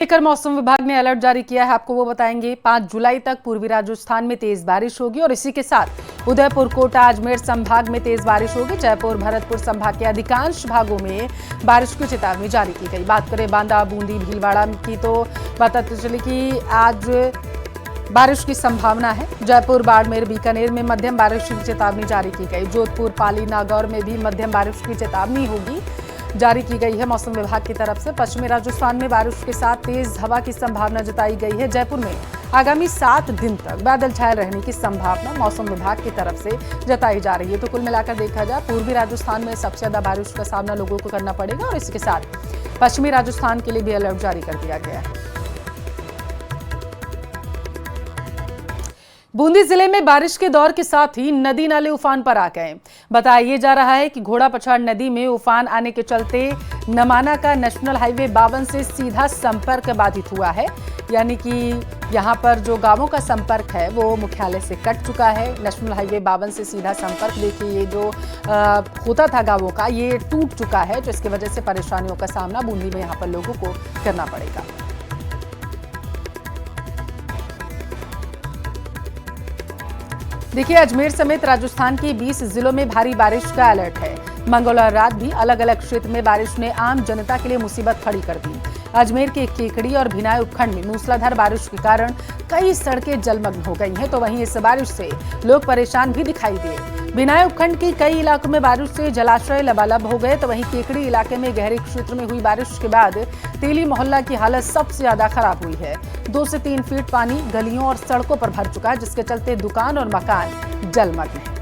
लेकर मौसम विभाग ने अलर्ट जारी किया है। आपको वो बताएंगे। 5 जुलाई तक पूर्वी राजस्थान में तेज बारिश होगी और इसी के साथ उदयपुर, कोटा, अजमेर संभाग में तेज बारिश होगी। जयपुर, भरतपुर संभाग के अधिकांश भागों में बारिश की चेतावनी जारी की गई। बात करें बांदा, बूंदी, भीलवाड़ा की तो बताते चले कि आज बारिश की संभावना है। जयपुर, बाड़मेर, बीकानेर में मध्यम बारिश की चेतावनी जारी की गई। जोधपुर, पाली, नागौर में भी मध्यम बारिश की चेतावनी होगी जारी की गई है मौसम विभाग की तरफ से। पश्चिमी राजस्थान में बारिश के साथ तेज हवा की संभावना जताई गई है। जयपुर में आगामी 7 दिन तक बादल छाए रहने की संभावना मौसम विभाग की तरफ से जताई जा रही है। तो कुल मिलाकर देखा जाए, पूर्वी राजस्थान में सबसे ज्यादा बारिश का सामना लोगों को करना पड़ेगा और इसके साथ पश्चिमी राजस्थान के लिए भी अलर्ट जारी कर दिया गया है। बूंदी जिले में बारिश के दौर के साथ ही नदी नाले उफान पर आ गए। बताया जा रहा है कि घोड़ा पछाड़ नदी में उफान आने के चलते नमाना का नेशनल हाईवे 52 से सीधा संपर्क बाधित हुआ है। यानी कि यहां पर जो गांवों का संपर्क है वो मुख्यालय से कट चुका है। नेशनल हाईवे 52 से सीधा संपर्क, देखिए ये जो होता था गांवों का, ये टूट चुका है, जिसकी वजह से परेशानियों का सामना बूंदी में यहां पर लोगों को करना पड़ेगा। देखिए, अजमेर समेत राजस्थान के 20 जिलों में भारी बारिश का अलर्ट है। मंगलवार रात भी अलग अलग क्षेत्र में बारिश ने आम जनता के लिए मुसीबत खड़ी कर दी। अजमेर के केकड़ी और भिनाय उपखंड में मूसलाधार बारिश के कारण कई सड़कें जलमग्न हो गई हैं, तो वहीं इस बारिश से लोग परेशान भी दिखाई दिए। भिनाय उपखंड के कई इलाकों में बारिश से जलाशय लबालब हो गए, तो वहीं केकड़ी इलाके में गहरे क्षेत्र में हुई बारिश के बाद तेली मोहल्ला की हालत सबसे ज्यादा खराब हुई है। 2 से 3 फीट पानी गलियों और सड़कों पर भर चुका है, जिसके चलते दुकान और मकान जलमग्न है।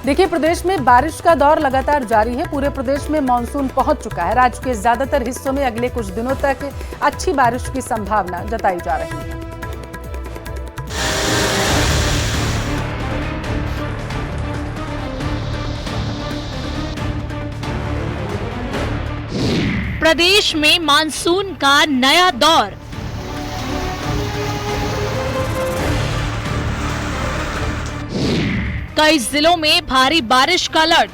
देखिए, प्रदेश में बारिश का दौर लगातार जारी है। पूरे प्रदेश में मानसून पहुंच चुका है। राज्य के ज्यादातर हिस्सों में अगले कुछ दिनों तक अच्छी बारिश की संभावना जताई जा रही है। प्रदेश में मानसून का नया दौर। कई जिलों में भारी बारिश का अलर्ट।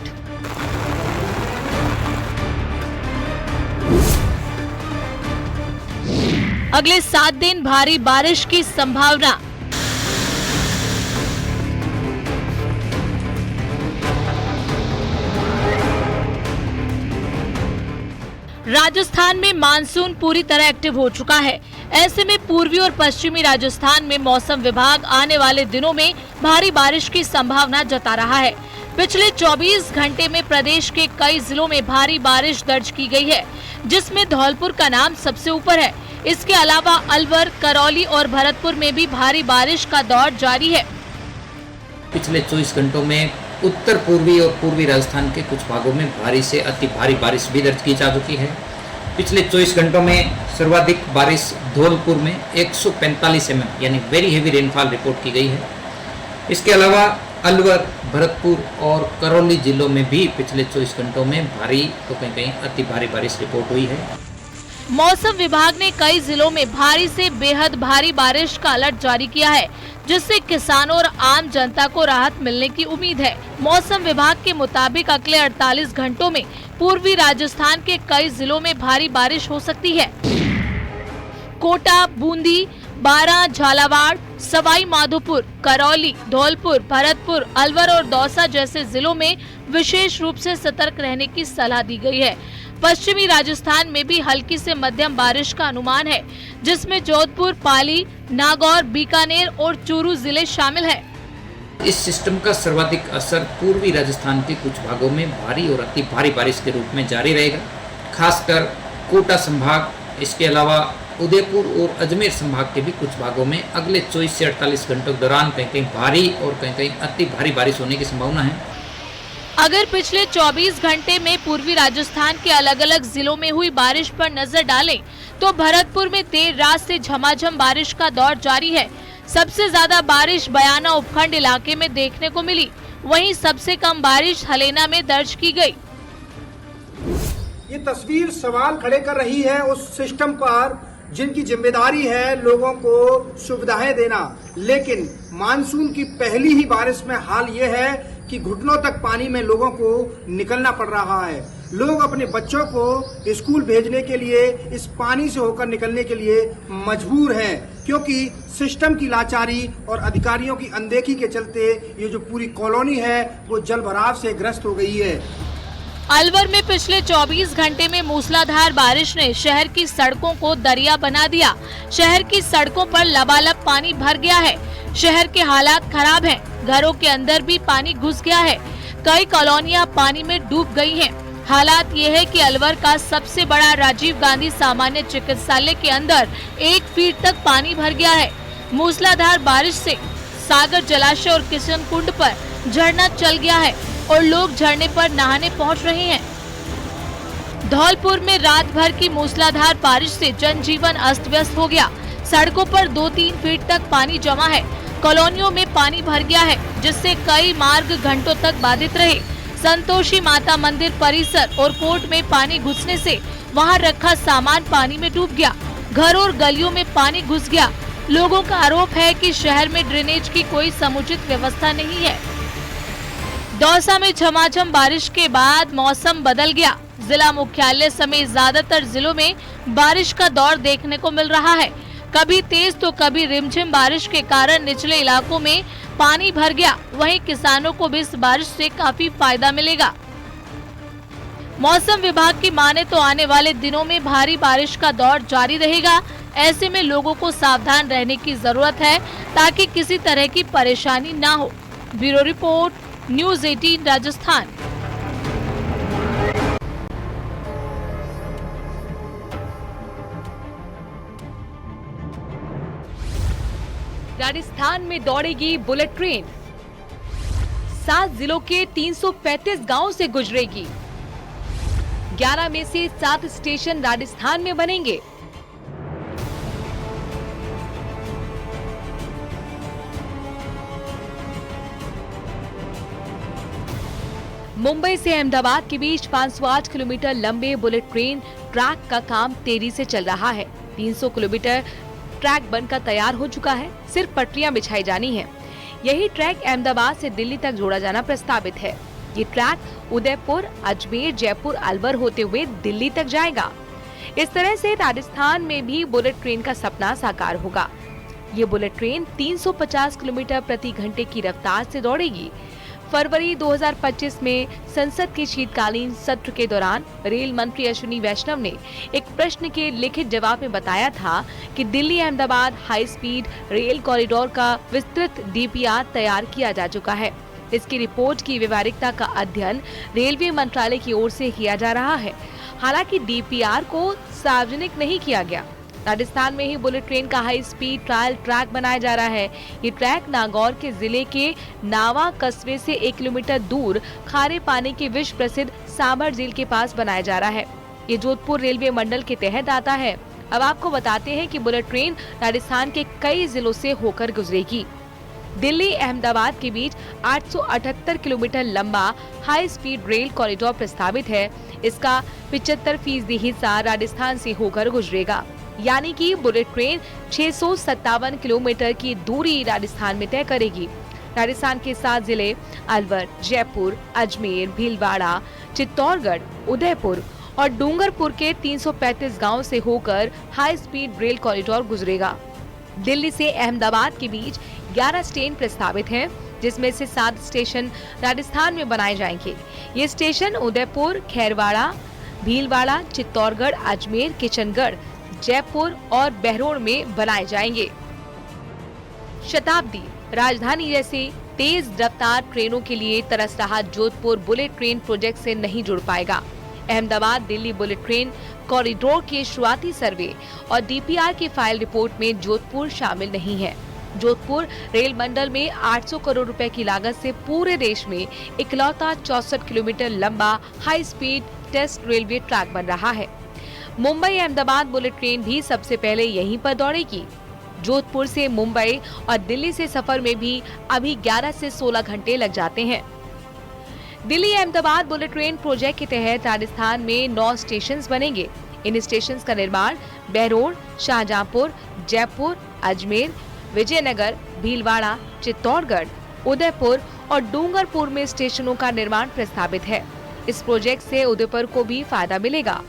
अगले 7 दिन भारी बारिश की संभावना। राजस्थान में मानसून पूरी तरह एक्टिव हो चुका है। ऐसे में पूर्वी और पश्चिमी राजस्थान में मौसम विभाग आने वाले दिनों में भारी बारिश की संभावना जता रहा है। पिछले 24 घंटे में प्रदेश के कई जिलों में भारी बारिश दर्ज की गई है, जिसमें धौलपुर का नाम सबसे ऊपर है। इसके अलावा अलवर, करौली और भरतपुर में भी भारी बारिश का दौर जारी है। पिछले 24 घंटों में उत्तर पूर्वी और पूर्वी राजस्थान के कुछ भागों में भारी से अति भारी बारिश भी दर्ज की जा चुकी है। पिछले 24 घंटों में सर्वाधिक बारिश धौलपुर में 145 mm यानी वेरी हेवी रेनफॉल रिपोर्ट की गई है। इसके अलावा अलवर, भरतपुर और करौली जिलों में भी पिछले 24 घंटों में भारी तो कहीं कहीं अति भारी बारिश रिपोर्ट हुई है। मौसम विभाग ने कई जिलों में भारी से बेहद भारी बारिश का अलर्ट जारी किया है, जिससे किसानों और आम जनता को राहत मिलने की उम्मीद है। मौसम विभाग के मुताबिक अगले 48 घंटों में पूर्वी राजस्थान के कई जिलों में भारी बारिश हो सकती है। कोटा, बूंदी, बारां, झालावाड़, सवाई माधोपुर, करौली, धौलपुर, भरतपुर, अलवर और दौसा जैसे जिलों में विशेष रूप से सतर्क रहने की सलाह दी गई है। पश्चिमी राजस्थान में भी हल्की से मध्यम बारिश का अनुमान है, जिसमें जोधपुर, पाली, नागौर, बीकानेर और चूरू जिले शामिल हैं। इस सिस्टम का सर्वाधिक असर पूर्वी राजस्थान के कुछ भागों में भारी और अति भारी बारिश के रूप में जारी रहेगा। खासकर कोटा संभाग, इसके अलावा उदयपुर और अजमेर संभाग के भी कुछ भागों में अगले 24 से 48 घंटों के दौरान कहीं कहीं भारी और कहीं कहीं अति भारी बारिश होने की संभावना है। अगर पिछले 24 घंटे में पूर्वी राजस्थान के अलग अलग जिलों में हुई बारिश पर नजर डालें, तो भरतपुर में देर रात से झमाझम बारिश का दौर जारी है। सबसे ज्यादा बारिश बयाना उपखंड इलाके में देखने को मिली। वहीं सबसे कम बारिश हलेना में दर्ज की गई। ये तस्वीर सवाल खड़े कर रही है उस सिस्टम पर जिनकी जिम्मेदारी है लोगों को सुविधाएं देना, लेकिन मानसून की पहली ही बारिश में हाल ये है कि घुटनों तक पानी में लोगों को निकलना पड़ रहा है। लोग अपने बच्चों को स्कूल भेजने के लिए इस पानी से होकर निकलने के लिए मजबूर हैं, क्योंकि सिस्टम की लाचारी और अधिकारियों की अनदेखी के चलते ये जो पूरी कॉलोनी है वो जल भराव से ग्रस्त हो गई है। अलवर में पिछले 24 घंटे में मूसलाधार बारिश ने शहर की सड़कों को दरिया बना दिया। शहर की सड़कों पर लबालब पानी भर गया है। शहर के हालात खराब हैं। घरों के अंदर भी पानी घुस गया है। कई कॉलोनियां पानी में डूब गई हैं। हालात ये है कि अलवर का सबसे बड़ा राजीव गांधी सामान्य चिकित्सालय के अंदर 1 फीट तक पानी भर गया है। मूसलाधार बारिश से सागर जलाशय और किशन कुंड पर झरना चल गया है और लोग झरने पर नहाने पहुंच रहे हैं। धौलपुर में रात भर की मूसलाधार बारिश से जनजीवन अस्त व्यस्त हो गया। सड़कों पर 2-3 फीट तक पानी जमा है। कॉलोनियों में पानी भर गया है, जिससे कई मार्ग घंटों तक बाधित रहे। संतोषी माता मंदिर परिसर और कोर्ट में पानी घुसने से वहां रखा सामान पानी में डूब गया। घर और गलियों में पानी घुस गया। लोगों का आरोप है कि शहर में ड्रेनेज की कोई समुचित व्यवस्था नहीं है। दौसा में झमाझम बारिश के बाद मौसम बदल गया। जिला मुख्यालय समेत ज्यादातर जिलों में बारिश का दौर देखने को मिल रहा है। कभी तेज तो कभी रिमझिम बारिश के कारण निचले इलाकों में पानी भर गया। वहीं किसानों को भी इस बारिश से काफी फायदा मिलेगा। मौसम विभाग की माने तो आने वाले दिनों में भारी बारिश का दौर जारी रहेगा। ऐसे में लोगों को सावधान रहने की जरूरत है ताकि किसी तरह की परेशानी न हो। Bureau report, news 18 Rajasthan. Rajasthan में दौड़ेगी बुलेट ट्रेन। 7 जिलों के 335 गांवों से गुजरेगी। 11 में से 7 स्टेशन राजस्थान में बनेंगे। मुंबई से अहमदाबाद के बीच 508 किलोमीटर लंबे बुलेट ट्रेन ट्रैक का काम तेजी से चल रहा है। 300 किलोमीटर ट्रैक बनकर तैयार हो चुका है। सिर्फ पटरियां बिछाई जानी है। यही ट्रैक अहमदाबाद से दिल्ली तक जोड़ा जाना प्रस्तावित है। ये ट्रैक उदयपुर, अजमेर, जयपुर, अलवर होते हुए दिल्ली तक जाएगा। इस तरह से राजस्थान में भी बुलेट ट्रेन का सपना साकार होगा। ये बुलेट ट्रेन 350 किलोमीटर प्रति घंटे की रफ्तार से दौड़ेगी। फरवरी 2025 में संसद के शीतकालीन सत्र के दौरान रेल मंत्री अश्विनी वैष्णव ने एक प्रश्न के लिखित जवाब में बताया था कि Delhi Ahmedabad high speed rail corridor का विस्तृत DPR तैयार किया जा चुका है। इसकी रिपोर्ट की व्यवहारिकता का अध्ययन रेलवे मंत्रालय की ओर से किया जा रहा है। हालांकि DPR को सार्वजनिक नहीं किया गया। राजस्थान में ही बुलेट ट्रेन का हाई स्पीड ट्रायल ट्रैक बनाया जा रहा है। ये ट्रैक नागौर के जिले के नावा कस्बे से 1 किलोमीटर दूर खारे पानी के विश्व प्रसिद्ध सांभर झील के पास बनाया जा रहा है। ये जोधपुर रेलवे मंडल के तहत आता है। अब आपको बताते हैं कि बुलेट ट्रेन राजस्थान के कई जिलों से होकर गुजरेगी। दिल्ली अहमदाबाद के बीच 878 किलोमीटर लंबा हाई स्पीड रेल कॉरिडोर प्रस्तावित है। इसका 75% हिस्सा राजस्थान से होकर गुजरेगा, यानी कि बुलेट ट्रेन 657 किलोमीटर की दूरी राजस्थान में तय करेगी। राजस्थान के 7 जिले अलवर, जयपुर, अजमेर, भीलवाड़ा, चित्तौड़गढ़, उदयपुर और डूंगरपुर के 335 गांव से होकर हाई स्पीड रेल कॉरिडोर गुजरेगा। दिल्ली से अहमदाबाद के बीच 11 स्टेशन प्रस्तावित हैं, जिसमें से 7 स्टेशन राजस्थान में बनाए जाएंगे। ये स्टेशन उदयपुर, खैरवाड़ा, भीलवाड़ा, चित्तौड़गढ़, अजमेर, किशनगढ़, जयपुर और बहरोड़ में बनाए जाएंगे। शताब्दी, राजधानी जैसे तेज रफ्तार ट्रेनों के लिए तरस रहा जोधपुर बुलेट ट्रेन प्रोजेक्ट से नहीं जुड़ पाएगा। Ahmedabad Delhi bullet train corridor के शुरुआती सर्वे और DPR की फाइल रिपोर्ट में जोधपुर शामिल नहीं है। जोधपुर रेल मंडल में 800 करोड़ रुपए की लागत से पूरे देश में इकलौता 64 किलोमीटर लंबा high speed test railway track बन रहा है। मुंबई अहमदाबाद बुलेट ट्रेन भी सबसे पहले यहीं पर दौड़ेगी। जोधपुर से मुंबई और दिल्ली से सफर में भी अभी 11 से 16 घंटे लग जाते हैं। Delhi Ahmedabad bullet train project के तहत राजस्थान में 9 स्टेशन बनेंगे। इन स्टेशन का निर्माण बहरोड़, शाहजहांपुर, जयपुर, अजमेर, विजयनगर, भीलवाड़ा, चित्तौड़गढ़, उदयपुर और डूंगरपुर में स्टेशनों का निर्माण प्रस्तावित है। इस प्रोजेक्ट से उदयपुर को भी फायदा मिलेगा।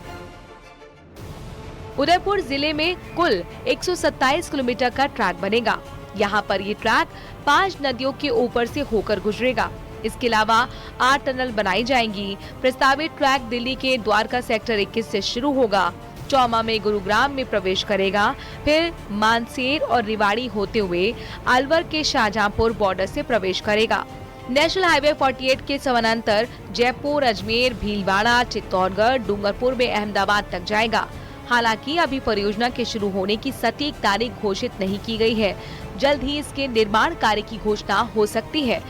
उदयपुर जिले में कुल 127 किलोमीटर का ट्रैक बनेगा। यहाँ पर ये ट्रैक 5 नदियों के ऊपर से होकर गुजरेगा। इसके अलावा 8 टनल बनाई जाएंगी। प्रस्तावित ट्रैक दिल्ली के द्वारका सेक्टर 21 से शुरू होगा, चौमा में गुरुग्राम में प्रवेश करेगा, फिर मानसेर और रिवाड़ी होते हुए अलवर के शाहजहांपुर बॉर्डर से प्रवेश करेगा। नेशनल हाईवे 48 के समानांतर जयपुर, अजमेर, भीलवाड़ा, चित्तौड़गढ़, डूंगरपुर में अहमदाबाद तक जाएगा। हालांकि अभी परियोजना के शुरू होने की सटीक तारीख घोषित नहीं की गई है। जल्द ही इसके निर्माण कार्य की घोषणा हो सकती है।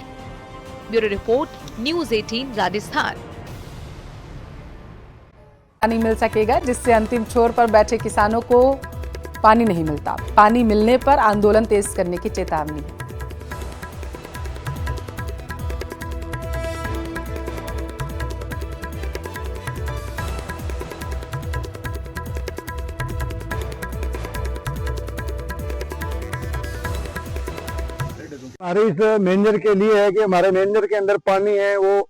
Bureau report, news 18 Rajasthan. पानी मिल सकेगा, जिससे अंतिम छोर पर बैठे किसानों को पानी नहीं मिलता। पानी मिलने पर आंदोलन तेज करने की चेतावनी है। हमारे इस मेंजर के लिए है कि हमारे मेंजर के अंदर पानी है वो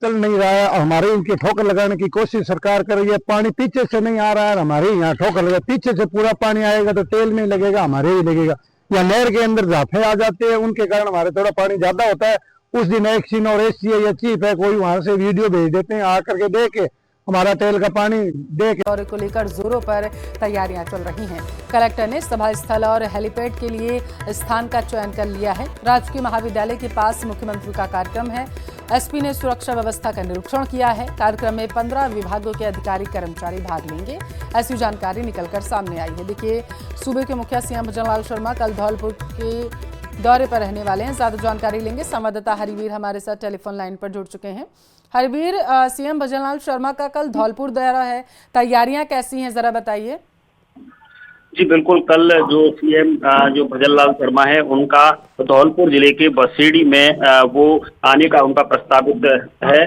चल नहीं रहा है। हमारे इनके ठोकर लगाने की कोशिश सरकार कर रही है। पानी पीछे से नहीं आ रहा है, हमारे यहाँ ठोकर लगा। पीछे से पूरा पानी आएगा तो तेल में लगेगा, हमारे ही लगेगा। या नहर के अंदर जाफे आ जाते हैं, उनके कारण हमारे थोड़ा पानी ज्यादा होता है। उस दिन एक्सिन और एससी या चीफ है कोई वहां से वीडियो भेज देते हैं, आकर के दे के हमारा तेल का पानी दे के। दौरे को लेकर जोरों पर तैयारियां चल रही हैं। कलेक्टर ने सभा स्थल और हेलीपैड के लिए स्थान का चयन कर लिया है। राजकीय महाविद्यालय के पास मुख्यमंत्री का कार्यक्रम है। एसपी ने सुरक्षा व्यवस्था का निरीक्षण किया है। कार्यक्रम में 15 विभागों के अधिकारी कर्मचारी भाग लेंगे, ऐसी जानकारी निकलकर सामने आई है। देखिए, सूबे के मुखिया सीएम भजनलाल शर्मा कल धौलपुर के दौरे पर रहने वाले हैं। ज्यादा जानकारी लेंगे, संवाददाता हरिवीर हमारे साथ टेलीफोन लाइन पर जुड़ चुके हैं। हरिवीर, सीएम भजनलाल शर्मा का कल धौलपुर दौरा है, तैयारियां कैसी हैं, जरा बताइए। जी बिल्कुल, कल जो सीएम जो भजनलाल शर्मा है उनका धौलपुर जिले के बसेड़ी में वो आने का उनका प्रस्तावित है।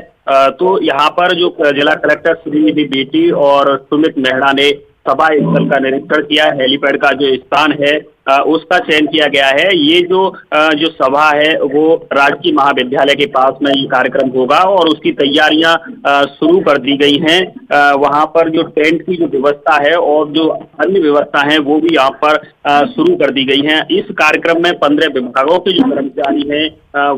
तो यहाँ पर जो जिला कलेक्टर श्रीनिधि बेटी और सुमित मेहरा ने सभा स्थल का निरीक्षण किया। हेलीपैड का जो स्थान है उसका चयन किया गया है। ये जो सभा है वो राजकीय महाविद्यालय के पास में ये कार्यक्रम होगा और उसकी तैयारियां शुरू कर दी गई हैं। वहां पर जो टेंट की जो व्यवस्था है और जो अन्य व्यवस्था है वो भी यहाँ पर शुरू कर दी गई हैं। इस कार्यक्रम में 15 विभागों के जो कर्मचारी हैं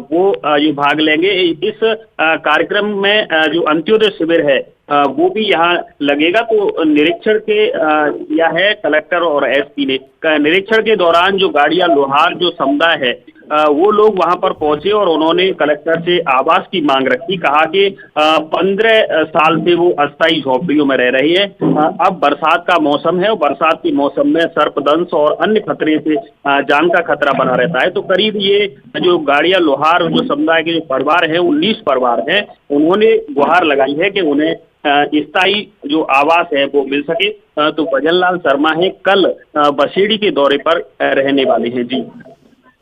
वो ये भाग लेंगे। इस कार्यक्रम में जो अंत्योदय शिविर है वो भी यहाँ लगेगा। तो निरीक्षण के किया है कलेक्टर और एसपी ने। निरीक्षण के दौरान जो गाड़ियां लोहार जो समुदाय है वो लोग वहां पर पहुंचे और उन्होंने कलेक्टर से आवास की मांग रखी। कहा कि 15 साल से वो अस्थायी झोपड़ियों में रह रही है। अब बरसात का मौसम है और बरसात के मौसम में सर्पदंश और अन्य खतरे से जान का खतरा बना रहता है। तो करीब ये जो गाड़ियां लोहार जो समुदाय के जो परिवार है 19 परिवार है, उन्होंने गुहार लगाई है कि उन्हें स्थायी जो आवास है वो मिल सके। तो भजनलाल शर्मा है कल बसेड़ी के दौरे पर रहने वाले हैं। जी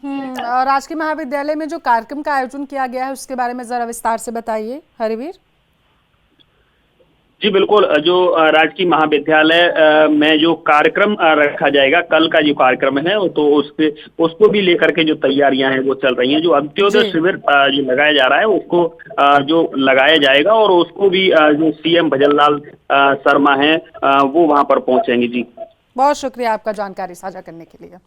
और राजकीय महाविद्यालय में जो कार्यक्रम का आयोजन किया गया है उसके बारे में जरा विस्तार से बताइए हरिवीर। जी बिल्कुल, जो राजकीय महाविद्यालय में जो कार्यक्रम रखा जाएगा, कल का जो कार्यक्रम है तो उसको भी लेकर के जो तैयारियां हैं वो चल रही हैं। जो अंत्योदय शिविर जो लगाया जा रहा है उसको जो लगाया जाएगा और उसको भी जो सीएम भजनलाल शर्मा हैं वो वहां पर पहुंचेंगे। जी बहुत शुक्रिया आपका जानकारी साझा करने के लिए।